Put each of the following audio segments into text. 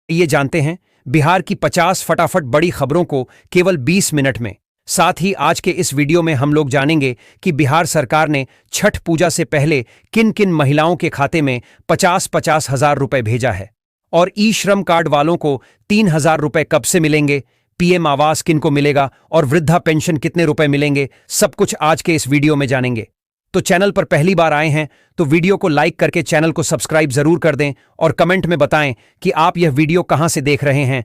ये जानते हैं बिहार की 50 फटाफट बड़ी खबरों को केवल 20 मिनट में। साथ ही आज के इस वीडियो में हम लोग जानेंगे कि बिहार सरकार ने छठ पूजा से पहले किन किन महिलाओं के खाते में 50-50 हजार रुपए भेजा है, और ई श्रम कार्ड वालों को 3,000 रुपए कब से मिलेंगे, पीएम आवास किन को मिलेगा और वृद्धा पेंशन कितने रुपए मिलेंगे। सब कुछ आज के इस वीडियो में जानेंगे। तो चैनल पर पहली बार आए हैं तो वीडियो को लाइक करके चैनल को सब्सक्राइब जरूर कर दें और कमेंट में बताएं कि आप यह वीडियो कहां से देख रहे हैं।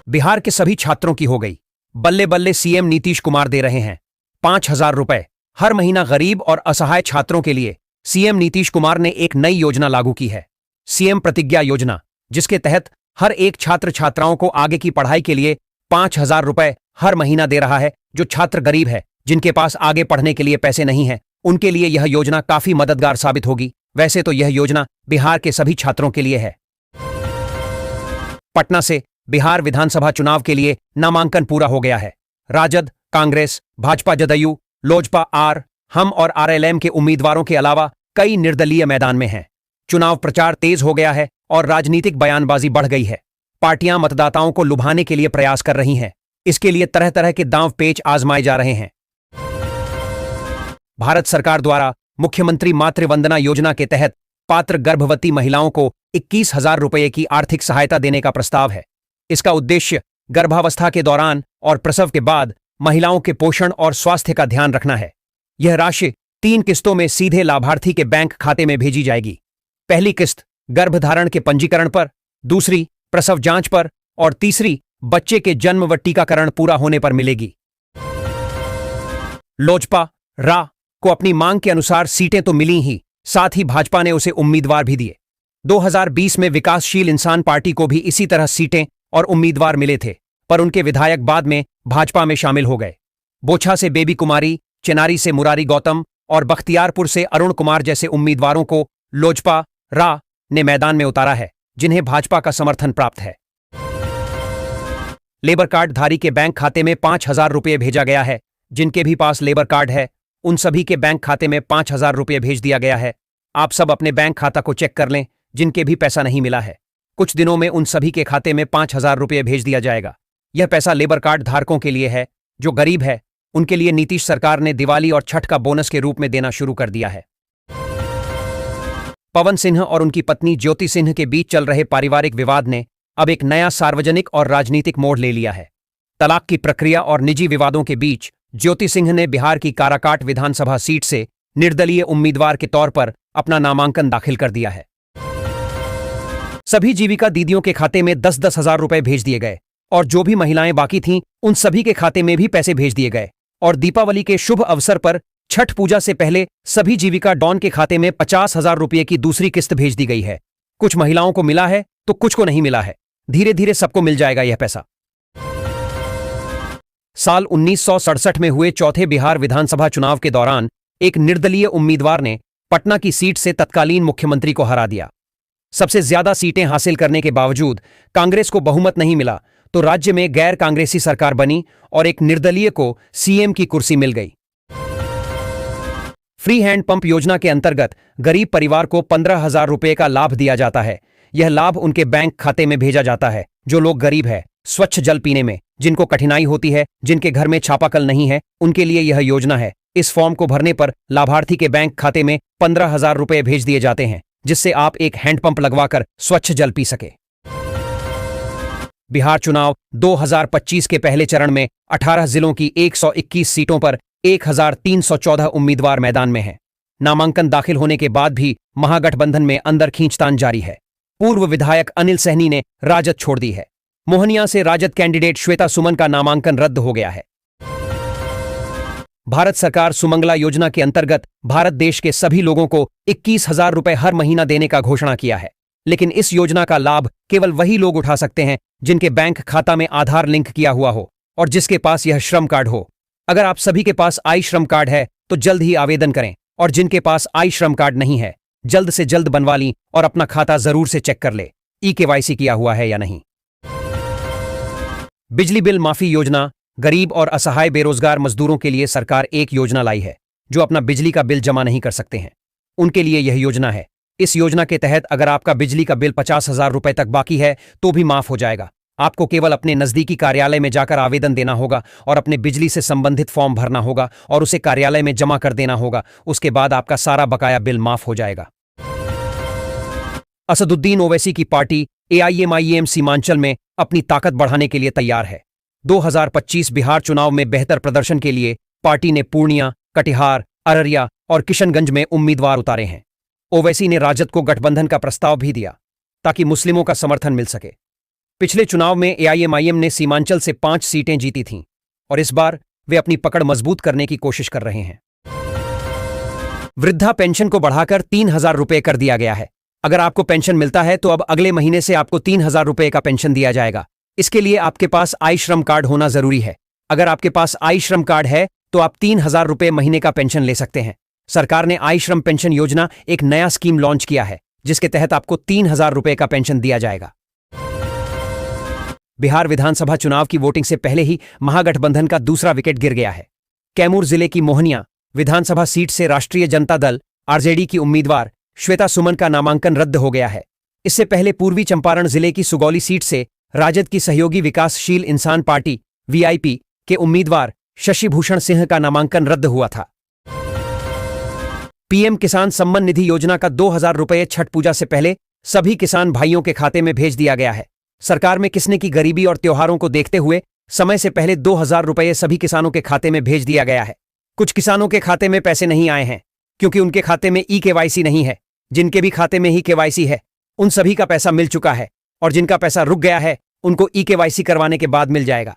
बिहार के सभी छात्रों की हो गई बल्ले बल्ले। सीएम नीतीश कुमार दे रहे हैं 5,000 रुपए हर महीना गरीब और असहाय छात्रों के लिए। सीएम नीतीश कुमार ने एक नई योजना लागू की है, सीएम प्रतिज्ञा योजना, जिसके तहत हर एक छात्र छात्राओं को आगे की पढ़ाई के लिए 5,000 रुपए हर महीना दे रहा है। जो छात्र गरीब है, जिनके पास आगे पढ़ने के लिए पैसे नहीं हैं, उनके लिए यह योजना काफी मददगार साबित होगी। वैसे तो यह योजना बिहार के सभी छात्रों के लिए है। पटना से बिहार विधानसभा चुनाव के लिए नामांकन पूरा हो गया है। राजद, कांग्रेस, भाजपा, जदयू, लोजपा, हम और आरएलएम के उम्मीदवारों के अलावा कई निर्दलीय मैदान में हैं। चुनाव प्रचार तेज हो गया है और राजनीतिक बयानबाजी बढ़ गई है। पार्टियां मतदाताओं को लुभाने के लिए प्रयास कर रही हैं। इसके लिए तरह तरह के दांव पेच आजमाए जा रहे हैं। भारत सरकार द्वारा मुख्यमंत्री मातृ वंदना योजना के तहत पात्र गर्भवती महिलाओं को 21,000 रुपये की आर्थिक सहायता देने का प्रस्ताव है। इसका उद्देश्य गर्भावस्था के दौरान और प्रसव के बाद महिलाओं के पोषण और स्वास्थ्य का ध्यान रखना है। यह राशि 3 किस्तों में सीधे लाभार्थी के बैंक खाते में भेजी जाएगी। पहली किस्त गर्भधारण के पंजीकरण पर, दूसरी प्रसव जांच पर और तीसरी बच्चे के जन्म व टीकाकरण पूरा होने पर मिलेगी। लोजपा को अपनी मांग के अनुसार सीटें तो मिली ही, साथ ही भाजपा ने उसे उम्मीदवार भी दिए। 2020 में विकासशील इंसान पार्टी को भी इसी तरह सीटें और उम्मीदवार मिले थे, पर उनके विधायक बाद में भाजपा में शामिल हो गए। बोछा से बेबी कुमारी, चेनारी से मुरारी गौतम और बख्तियारपुर से अरुण कुमार जैसे उम्मीदवारों को लोजपा ने मैदान में उतारा है, जिन्हें भाजपा का समर्थन प्राप्त है। लेबर कार्ड धारी के बैंक खाते में 5,000 रुपये भेजा गया है। जिनके भी पास लेबर कार्ड है, उन सभी के बैंक खाते में 5,000 रुपये भेज दिया गया है। आप सब अपने बैंक खाता को चेक कर लें, जिनके भी पैसा नहीं मिला है। कुछ दिनों में उन सभी के खाते में 5,000 रुपये भेज दिया जाएगा। यह पैसा लेबर कार्ड धारकों के लिए है। जो गरीब है, उनके लिए नीतीश सरकार ने दिवाली और छठ का बोनस के रूप में देना शुरू कर दिया है। पवन सिंह और उनकी पत्नी ज्योति सिंह के बीच चल रहे पारिवारिक विवाद ने अब एक नया सार्वजनिक और राजनीतिक मोड़ ले लिया है। तलाक की प्रक्रिया और निजी विवादों के बीच ज्योति सिंह ने बिहार की काराकाट विधानसभा सीट से निर्दलीय उम्मीदवार के तौर पर अपना नामांकन दाखिल कर दिया है। सभी जीविका दीदियों के खाते में 10-10 हजार रुपए भेज दिए गए और जो भी महिलाएं बाकी थीं, उन सभी के खाते में भी पैसे भेज दिए गए। और दीपावली के शुभ अवसर पर छठ पूजा से पहले सभी जीविका डॉन के खाते में 50,000 रुपये की दूसरी किस्त भेज दी गई है। कुछ महिलाओं को मिला है तो कुछ को नहीं मिला है। धीरे धीरे सबको मिल जाएगा यह पैसा। साल 1967 में हुए चौथे बिहार विधानसभा चुनाव के दौरान एक निर्दलीय उम्मीदवार ने पटना की सीट से तत्कालीन मुख्यमंत्री को हरा दिया। सबसे ज्यादा सीटें हासिल करने के बावजूद कांग्रेस को बहुमत नहीं मिला, तो राज्य में गैर कांग्रेसी सरकार बनी और एक निर्दलीय को सीएम की कुर्सी मिल गई। फ्री हैंड पंप योजना के अंतर्गत गरीब परिवार को 15,000 रुपये का लाभ दिया जाता है। यह लाभ उनके बैंक खाते में भेजा जाता है जो लोग गरीब है, स्वच्छ जल पीने में जिनको कठिनाई होती है, जिनके घर में चापाकल नहीं है, उनके लिए यह योजना है। इस फॉर्म को भरने पर लाभार्थी के बैंक खाते में 15,000 रुपये भेज दिए जाते हैं, जिससे आप एक हैंडपंप लगवाकर स्वच्छ जल पी सके। बिहार चुनाव 2025 के पहले चरण में 18 जिलों की 121 सीटों पर 1,314 उम्मीदवार मैदान में हैं। नामांकन दाखिल होने के बाद भी महागठबंधन में अंदर खींचतान जारी है। पूर्व विधायक अनिल सहनी ने राजद छोड़ दी है। मोहनिया से राजद कैंडिडेट श्वेता सुमन का नामांकन रद्द हो गया है। भारत सरकार सुमंगला योजना के अंतर्गत भारत देश के सभी लोगों को 21,000 रुपये हर महीना देने का घोषणा किया है, लेकिन इस योजना का लाभ केवल वही लोग उठा सकते हैं जिनके बैंक खाता में आधार लिंक किया हुआ हो और जिसके पास यह श्रम कार्ड हो। अगर आप सभी के पास आई श्रम कार्ड है तो जल्द ही आवेदन करें, और जिनके पास आई श्रम कार्ड नहीं है, जल्द से जल्द बनवा ली और अपना खाता जरूर से चेक कर ले ई-केवाईसी किया हुआ है या नहीं। बिजली बिल माफी योजना गरीब और असहाय बेरोजगार मजदूरों के लिए सरकार एक योजना लाई है जो अपना बिजली का बिल जमा नहीं कर सकते हैं। उनके लिए यह योजना है। इस योजना के तहत अगर आपका बिजली का बिल 50,000 रुपए तक बाकी है तो भी माफ हो जाएगा। आपको केवल अपने नजदीकी कार्यालय में जाकर आवेदन देना होगा और अपने बिजली से संबंधित फॉर्म भरना होगा और उसे कार्यालय में जमा कर देना होगा। उसके बाद आपका सारा बकाया बिल माफ हो जाएगा। असदुद्दीन ओवैसी की पार्टी एआईएमआईएम सीमांचल में अपनी ताकत बढ़ाने के लिए तैयार है। 2025 बिहार चुनाव में बेहतर प्रदर्शन के लिए पार्टी ने पूर्णिया, कटिहार, अररिया और किशनगंज में उम्मीदवार उतारे हैं। ओवैसी ने राजद को गठबंधन का प्रस्ताव भी दिया ताकि मुस्लिमों का समर्थन मिल सके। पिछले चुनाव में एआईएमआईएम ने सीमांचल से 5 सीटें जीती थीं और इस बार वे अपनी पकड़ मजबूत करने की कोशिश कर रहे हैं। वृद्धा पेंशन को बढ़ाकर 3,000 रुपये कर दिया गया है। अगर आपको पेंशन मिलता है तो अब अगले महीने से आपको 3,000 रुपये का पेंशन दिया जाएगा। इसके लिए आपके पास आई श्रम कार्ड होना जरूरी है। अगर आपके पास आई श्रम कार्ड है तो आप 3,000 रुपये महीने का पेंशन ले सकते हैं। सरकार ने आई श्रम पेंशन योजना एक नया स्कीम लॉन्च किया है जिसके तहत आपको 3,000 रुपये का पेंशन दिया जाएगा। बिहार विधानसभा चुनाव की वोटिंग से पहले ही महागठबंधन का दूसरा विकेट गिर गया है। कैमूर जिले की मोहनिया विधानसभा सीट से राष्ट्रीय जनता दल आरजेडी की उम्मीदवार श्वेता सुमन का नामांकन रद्द हो गया है। इससे पहले पूर्वी चंपारण जिले की सुगौली सीट से राजद की सहयोगी विकासशील इंसान पार्टी वीआईपी के उम्मीदवार शशि भूषण सिंह का नामांकन रद्द हुआ था। पीएम किसान सम्मान निधि योजना का 2,000 रुपये छठ पूजा से पहले सभी किसान भाइयों के खाते में भेज दिया गया है। सरकार में किसने की गरीबी और त्योहारों को देखते हुए समय से पहले 2,000 रुपये सभी किसानों के खाते में भेज दिया गया है। कुछ किसानों के खाते में पैसे नहीं आए हैं क्योंकि उनके खाते में ई-केवाईसी नहीं है। जिनके भी खाते में ही केवाईसी है उन सभी का पैसा मिल चुका है और जिनका पैसा रुक गया है उनको ई-केवाईसी करवाने के बाद मिल जाएगा।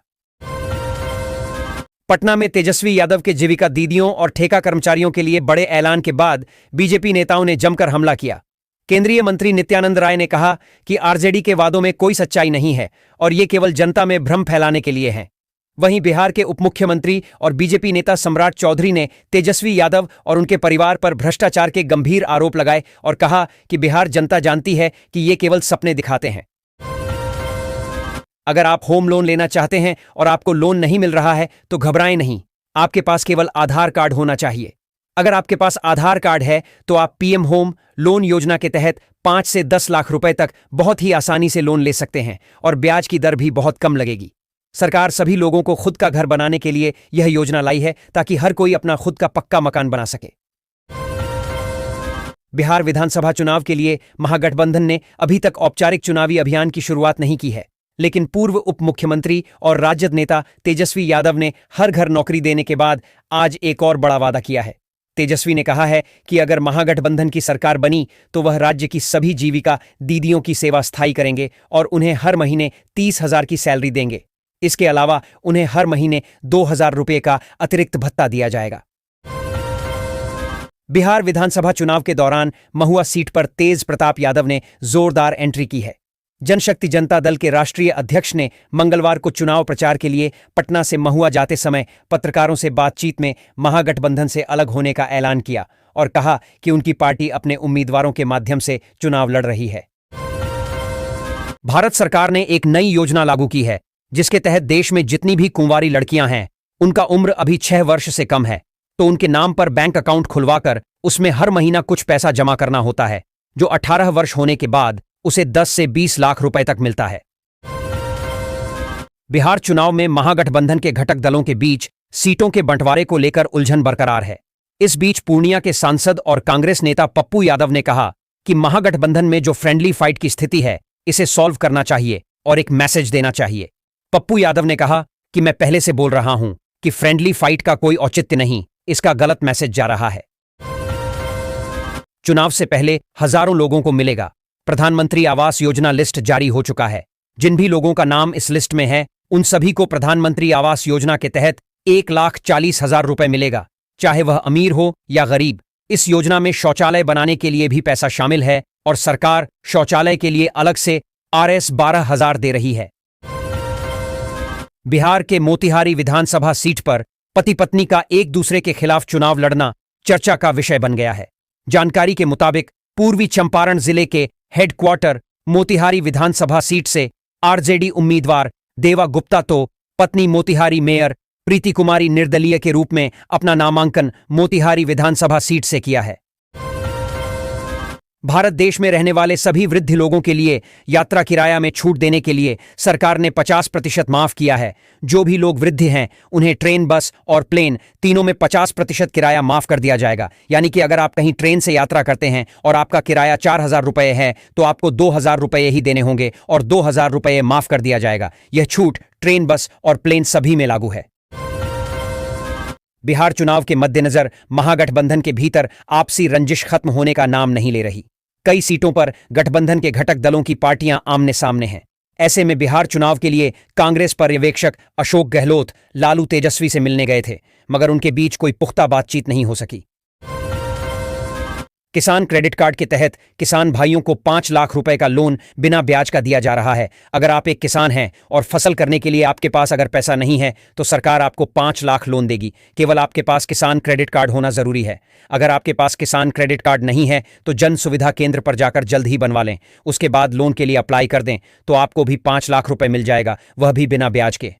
पटना में तेजस्वी यादव के जीविका दीदियों और ठेका कर्मचारियों के लिए बड़े ऐलान के बाद बीजेपी नेताओं ने जमकर हमला किया। केंद्रीय मंत्री नित्यानंद राय ने कहा कि आरजेडी के वादों में कोई सच्चाई नहीं है और ये केवल जनता में भ्रम फैलाने के लिए हैं। वहीं बिहार के उप मुख्यमंत्री और बीजेपी नेता सम्राट चौधरी ने तेजस्वी यादव और उनके परिवार पर भ्रष्टाचार के गंभीर आरोप लगाए और कहा कि बिहार जनता जानती है कि ये केवल सपने दिखाते हैं। अगर आप होम लोन लेना चाहते हैं और आपको लोन नहीं मिल रहा है तो घबराएं नहीं, आपके पास केवल आधार कार्ड होना चाहिए। अगर आपके पास आधार कार्ड है तो आप पीएम होम लोन योजना के तहत 5 से 10 लाख रुपए तक बहुत ही आसानी से लोन ले सकते हैं और ब्याज की दर भी बहुत कम लगेगी। सरकार सभी लोगों को खुद का घर बनाने के लिए यह योजना लाई है ताकि हर कोई अपना खुद का पक्का मकान बना सके। बिहार विधानसभा चुनाव के लिए महागठबंधन ने अभी तक औपचारिक चुनावी अभियान की शुरुआत नहीं की है, लेकिन पूर्व उप मुख्यमंत्री और राजद नेता तेजस्वी यादव ने हर घर नौकरी देने के बाद आज एक और बड़ा वादा किया है। तेजस्वी ने कहा है कि अगर महागठबंधन की सरकार बनी तो वह राज्य की सभी जीविका दीदियों की सेवा स्थायी करेंगे और उन्हें हर महीने 30,000 की सैलरी देंगे। इसके अलावा उन्हें हर महीने 2,000 रुपये का अतिरिक्त भत्ता दिया जाएगा। बिहार विधानसभा चुनाव के दौरान महुआ सीट पर तेज प्रताप यादव ने जोरदार एंट्री की है। जनशक्ति जनता दल के राष्ट्रीय अध्यक्ष ने मंगलवार को चुनाव प्रचार के लिए पटना से महुआ जाते समय पत्रकारों से बातचीत में महागठबंधन से अलग होने का ऐलान किया और कहा कि उनकी पार्टी अपने उम्मीदवारों के माध्यम से चुनाव लड़ रही है। भारत सरकार ने एक नई योजना लागू की है जिसके तहत देश में जितनी भी कुंवारी लड़कियां हैं उनका उम्र अभी 6 वर्ष से कम है तो उनके नाम पर बैंक अकाउंट खुलवाकर उसमें हर महीना कुछ पैसा जमा करना होता है, जो 18 वर्ष होने के बाद उसे 10 से 20 लाख रुपए तक मिलता है। बिहार चुनाव में महागठबंधन के घटक दलों के बीच सीटों के बंटवारे को लेकर उलझन बरकरार है। इस बीच पूर्णिया के सांसद और कांग्रेस नेता पप्पू यादव ने कहा कि महागठबंधन में जो फ्रेंडली फाइट की स्थिति है इसे सॉल्व करना चाहिए और एक मैसेज देना चाहिए। पप्पू यादव ने कहा कि मैं पहले से बोल रहा हूं कि फ्रेंडली फाइट का कोई औचित्य नहीं, इसका गलत मैसेज जा रहा है। चुनाव से पहले हजारों लोगों को मिलेगा। प्रधानमंत्री आवास योजना लिस्ट जारी हो चुका है। जिन भी लोगों का नाम इस लिस्ट में है उन सभी को प्रधानमंत्री आवास योजना के तहत 1,40,000 रुपए मिलेगा, चाहे वह अमीर हो या गरीब। इस योजना में शौचालय बनाने के लिए भी पैसा शामिल है और सरकार शौचालय के लिए अलग से RS 12,000 दे रही है। बिहार के मोतिहारी विधानसभा सीट पर पति पत्नी का एक दूसरे के खिलाफ चुनाव लड़ना चर्चा का विषय बन गया है। जानकारी के मुताबिक पूर्वी चंपारण जिले के हेडक्वार्टर मोतिहारी विधानसभा सीट से आरजेडी उम्मीदवार देवा गुप्ता तो पत्नी मोतिहारी मेयर प्रीति कुमारी निर्दलीय के रूप में अपना नामांकन मोतिहारी विधानसभा सीट से किया है। भारत देश में रहने वाले सभी वृद्ध लोगों के लिए यात्रा किराया में छूट देने के लिए सरकार ने 50% माफ किया है। जो भी लोग वृद्ध हैं उन्हें ट्रेन, बस और प्लेन तीनों में 50% किराया माफ कर दिया जाएगा। यानी कि अगर आप कहीं ट्रेन से यात्रा करते हैं और आपका किराया 4,000 रुपये है तो आपको 2,000 रुपये ही देने होंगे और 2,000 रुपये माफ कर दिया जाएगा। यह छूट ट्रेन, बस और प्लेन सभी में लागू है। बिहार चुनाव के मद्देनजर महागठबंधन के भीतर आपसी रंजिश खत्म होने का नाम नहीं ले रही। कई सीटों पर गठबंधन के घटक दलों की पार्टियां आमने सामने हैं। ऐसे में बिहार चुनाव के लिए कांग्रेस पर्यवेक्षक अशोक गहलोत लालू तेजस्वी से मिलने गए थे, मगर उनके बीच कोई पुख्ता बातचीत नहीं हो सकी। किसान क्रेडिट कार्ड के तहत किसान भाइयों को 5 लाख रुपए का लोन बिना ब्याज का दिया जा रहा है। अगर आप एक किसान हैं और फसल करने के लिए आपके पास अगर पैसा नहीं है तो सरकार आपको 5 लाख लोन देगी। केवल आपके पास किसान क्रेडिट कार्ड होना जरूरी है। अगर आपके पास किसान क्रेडिट कार्ड नहीं है तो जन सुविधा केंद्र पर जाकर जल्द ही बनवा लें। उसके बाद लोन के लिए अप्लाई कर दें तो आपको भी 5 लाख रुपए मिल जाएगा, वह भी बिना ब्याज के।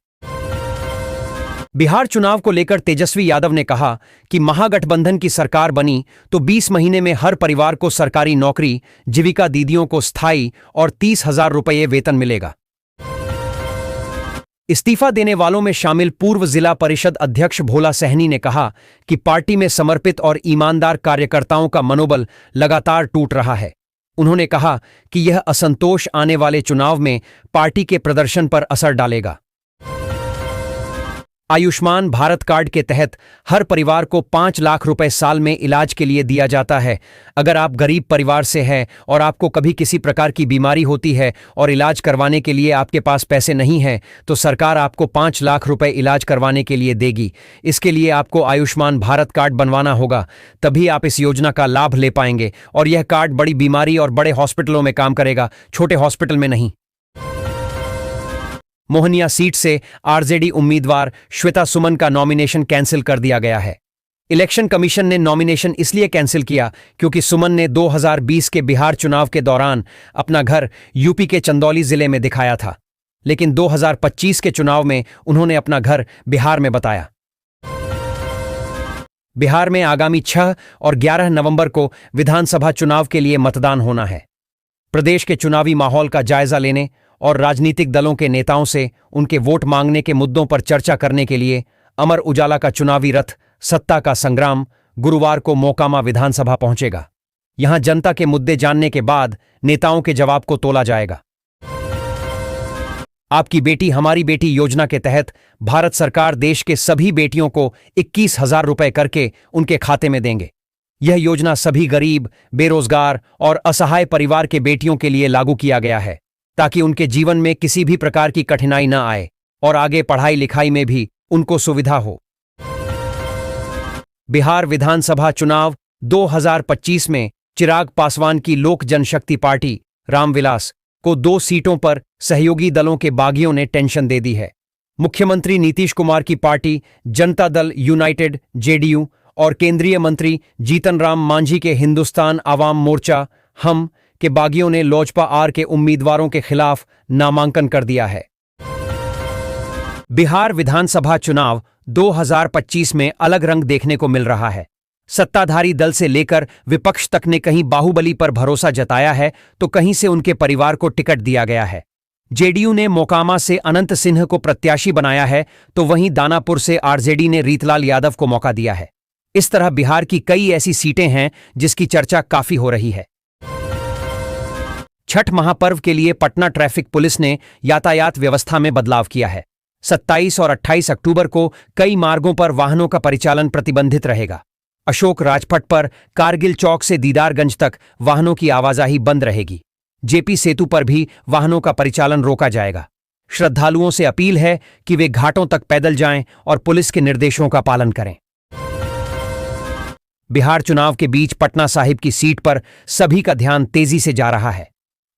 बिहार चुनाव को लेकर तेजस्वी यादव ने कहा कि महागठबंधन की सरकार बनी तो 20 महीने में हर परिवार को सरकारी नौकरी, जीविका दीदियों को स्थायी और 30,000 रुपये वेतन मिलेगा। इस्तीफा देने वालों में शामिल पूर्व जिला परिषद अध्यक्ष भोला सहनी ने कहा कि पार्टी में समर्पित और ईमानदार कार्यकर्ताओं का मनोबल लगातार टूट रहा है। उन्होंने कहा कि यह असंतोष आने वाले चुनाव में पार्टी के प्रदर्शन पर असर डालेगा। आयुष्मान भारत कार्ड के तहत हर परिवार को 5 लाख रुपए साल में इलाज के लिए दिया जाता है। अगर आप गरीब परिवार से हैं और आपको कभी किसी प्रकार की बीमारी होती है और इलाज करवाने के लिए आपके पास पैसे नहीं हैं तो सरकार आपको 5 लाख रुपए इलाज करवाने के लिए देगी। इसके लिए आपको आयुष्मान भारत कार्ड बनवाना होगा, तभी आप इस योजना का लाभ ले पाएंगे। और यह कार्ड बड़ी बीमारी और बड़े हॉस्पिटलों में काम करेगा, छोटे हॉस्पिटल में नहीं। मोहनिया सीट से आरजेडी उम्मीदवार श्वेता सुमन का नॉमिनेशन कैंसिल कर दिया गया है। इलेक्शन कमीशन ने नॉमिनेशन इसलिए कैंसिल किया क्योंकि सुमन ने 2020 के बिहार चुनाव के दौरान अपना घर यूपी के चंदौली जिले में दिखाया था, लेकिन 2025 के चुनाव में उन्होंने अपना घर बिहार में बताया। बिहार में आगामी 6 और 11 नवंबर को विधानसभा चुनाव के लिए मतदान होना है। प्रदेश के चुनावी माहौल का जायजा लेने और राजनीतिक दलों के नेताओं से उनके वोट मांगने के मुद्दों पर चर्चा करने के लिए अमर उजाला का चुनावी रथ सत्ता का संग्राम गुरुवार को मोकामा विधानसभा पहुंचेगा। यहां जनता के मुद्दे जानने के बाद नेताओं के जवाब को तोला जाएगा। आपकी बेटी हमारी बेटी योजना के तहत भारत सरकार देश के सभी बेटियों को 21,000 रुपए करके उनके खाते में देंगे। यह योजना सभी गरीब, बेरोजगार और असहाय परिवार के बेटियों के लिए लागू किया गया है ताकि उनके जीवन में किसी भी प्रकार की कठिनाई न आए और आगे पढ़ाई लिखाई में भी उनको सुविधा हो। बिहार विधानसभा चुनाव 2025 में चिराग पासवान की लोक जनशक्ति पार्टी रामविलास को 2 सीटों पर सहयोगी दलों के बागियों ने टेंशन दे दी है। मुख्यमंत्री नीतीश कुमार की party Janata Dal United JDU और केंद्रीय मंत्री जीतन राम मांझी के हिंदुस्तान आवाम मोर्चा हम के बागियों ने लोजपा आर के उम्मीदवारों के खिलाफ नामांकन कर दिया है। बिहार विधानसभा चुनाव 2025 में अलग रंग देखने को मिल रहा है। सत्ताधारी दल से लेकर विपक्ष तक ने कहीं बाहुबली पर भरोसा जताया है तो कहीं से उनके परिवार को टिकट दिया गया है। जेडीयू ने मोकामा से अनंत सिंह को प्रत्याशी बनाया है तो वहीं दानापुर से आरजेडी ने रीतलाल यादव को मौका दिया है। इस तरह बिहार की कई ऐसी सीटें हैं जिसकी चर्चा काफी हो रही है। छठ महापर्व के लिए पटना ट्रैफिक पुलिस ने यातायात व्यवस्था में बदलाव किया है। 27 और 28 अक्टूबर को कई मार्गों पर वाहनों का परिचालन प्रतिबंधित रहेगा। अशोक राजपथ पर कारगिल चौक से दीदारगंज तक वाहनों की आवाजाही बंद रहेगी। जेपी सेतु पर भी वाहनों का परिचालन रोका जाएगा। श्रद्धालुओं से अपील है कि वे घाटों तक पैदल जाएं और पुलिस के निर्देशों का पालन करें। बिहार चुनाव के बीच पटना साहिब की सीट पर सभी का ध्यान तेजी से जा रहा है।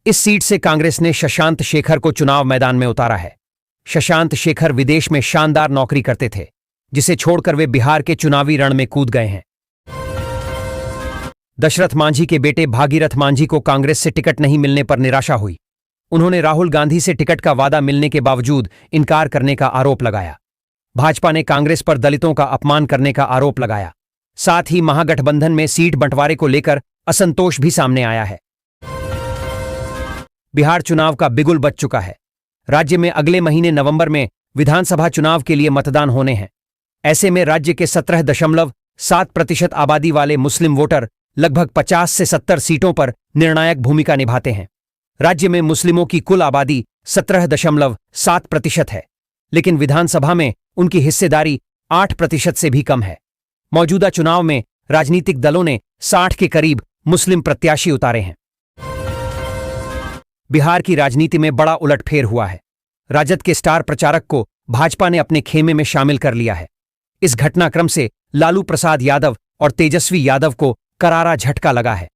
इस सीट से कांग्रेस ने शशांत शेखर को चुनाव मैदान में उतारा है। शशांत शेखर विदेश में शानदार नौकरी करते थे, जिसे छोड़कर वे बिहार के चुनावी रण में कूद गए हैं। दशरथ मांझी के बेटे भागीरथ मांझी को कांग्रेस से टिकट नहीं मिलने पर निराशा हुई। उन्होंने राहुल गांधी से टिकट का वादा मिलने के बावजूद इनकार करने का आरोप लगाया। भाजपा ने कांग्रेस पर दलितों का अपमान करने का आरोप लगाया। साथ ही महागठबंधन में सीट बंटवारे को लेकर असंतोष भी सामने आया है। बिहार चुनाव का बिगुल बज चुका है। राज्य में अगले महीने नवंबर में विधानसभा चुनाव के लिए मतदान होने हैं। ऐसे में राज्य के 17.7% आबादी वाले मुस्लिम वोटर लगभग 50 से 70 सीटों पर निर्णायक भूमिका निभाते हैं। राज्य में मुस्लिमों की कुल आबादी 17.7% है, लेकिन विधानसभा में उनकी हिस्सेदारी 8% से भी कम है। मौजूदा चुनाव में राजनीतिक दलों ने 60 के करीब मुस्लिम प्रत्याशी उतारे हैं। बिहार की राजनीति में बड़ा उलटफेर हुआ है। राजद के स्टार प्रचारक को भाजपा ने अपने खेमे में शामिल कर लिया है। इस घटनाक्रम से लालू प्रसाद यादव और तेजस्वी यादव को करारा झटका लगा है।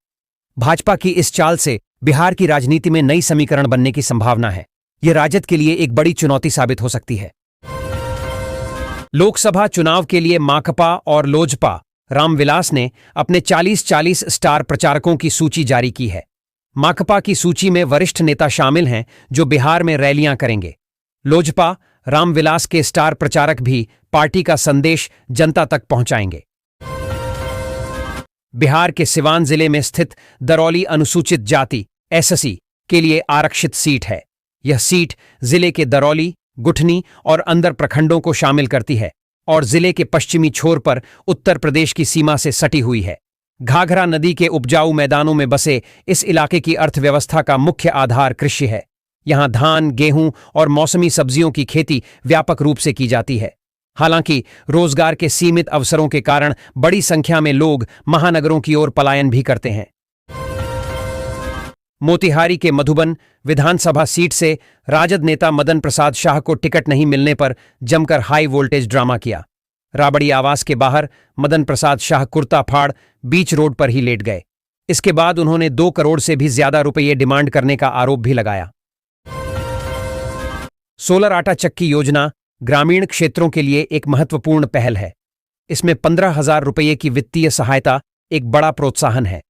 भाजपा की इस चाल से बिहार की राजनीति में नई समीकरण बनने की संभावना है। यह राजद के लिए एक बड़ी चुनौती साबित हो सकती है। लोकसभा चुनाव के लिए माकपा और लोजपा रामविलास ने अपने 40-40 स्टार प्रचारकों की सूची जारी की है। माकपा की सूची में वरिष्ठ नेता शामिल हैं जो बिहार में रैलियां करेंगे। लोजपा रामविलास के स्टार प्रचारक भी पार्टी का संदेश जनता तक पहुंचाएंगे। बिहार के सिवान जिले में स्थित दरौली अनुसूचित जाति एससी के लिए आरक्षित सीट है। यह सीट जिले के दरौली, गुठनी और अंदर प्रखंडों को शामिल करती है और जिले के पश्चिमी छोर पर उत्तर प्रदेश की सीमा से सटी हुई है। घाघरा नदी के उपजाऊ मैदानों में बसे इस इलाके की अर्थव्यवस्था का मुख्य आधार कृषि है। यहां धान, गेहूं और मौसमी सब्जियों की खेती व्यापक रूप से की जाती है। हालांकि रोजगार के सीमित अवसरों के कारण बड़ी संख्या में लोग महानगरों की ओर पलायन भी करते हैं। मोतिहारी के मधुबन विधानसभा सीट से राजद नेता मदन प्रसाद शाह को टिकट नहीं मिलने पर जमकर हाई वोल्टेज ड्रामा किया। राबड़ी आवास के बाहर मदन प्रसाद शाह कुर्ता फाड़ बीच रोड पर ही लेट गए। इसके बाद उन्होंने 2 करोड़ से भी ज्यादा रुपये डिमांड करने का आरोप भी लगाया। सोलर आटा चक्की योजना ग्रामीण क्षेत्रों के लिए एक महत्वपूर्ण पहल है। इसमें 15,000 रुपये की वित्तीय सहायता एक बड़ा प्रोत्साहन है।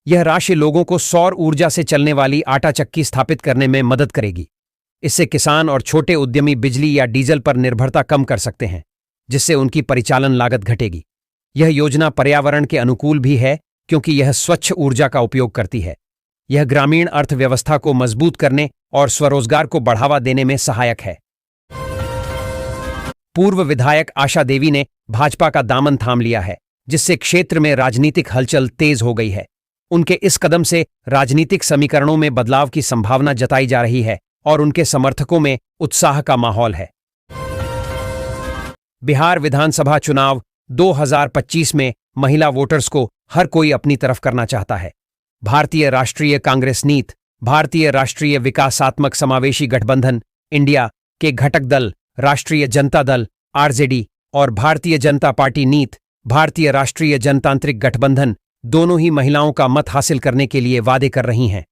यह राशि लोगों को सौर ऊर्जा से चलने वाली आटा चक्की स्थापित करने में मदद करेगी। इससे किसान और छोटे उद्यमी बिजली या डीजल पर निर्भरता कम कर सकते हैं, जिससे उनकी परिचालन लागत घटेगी। यह योजना पर्यावरण के अनुकूल भी है क्योंकि यह स्वच्छ ऊर्जा का उपयोग करती है। यह ग्रामीण अर्थव्यवस्था को मजबूत करने और स्वरोजगार को बढ़ावा देने में सहायक है। पूर्व विधायक आशा देवी ने भाजपा का दामन थाम लिया है, जिससे क्षेत्र में राजनीतिक हलचल तेज हो गई है। उनके इस कदम से राजनीतिक समीकरणों में बदलाव की संभावना जताई जा रही है और उनके समर्थकों में उत्साह का माहौल है। बिहार विधानसभा चुनाव 2025 में महिला वोटर्स को हर कोई अपनी तरफ करना चाहता है। भारतीय राष्ट्रीय कांग्रेस नीत, भारतीय राष्ट्रीय विकासात्मक समावेशी गठबंधन इंडिया के घटक दल राष्ट्रीय जनता दल आरजेडी और भारतीय जनता पार्टी नीत, भारतीय राष्ट्रीय जनतांत्रिक गठबंधन दोनों ही महिलाओं का मत हासिल करने के लिए वादे कर रही हैं।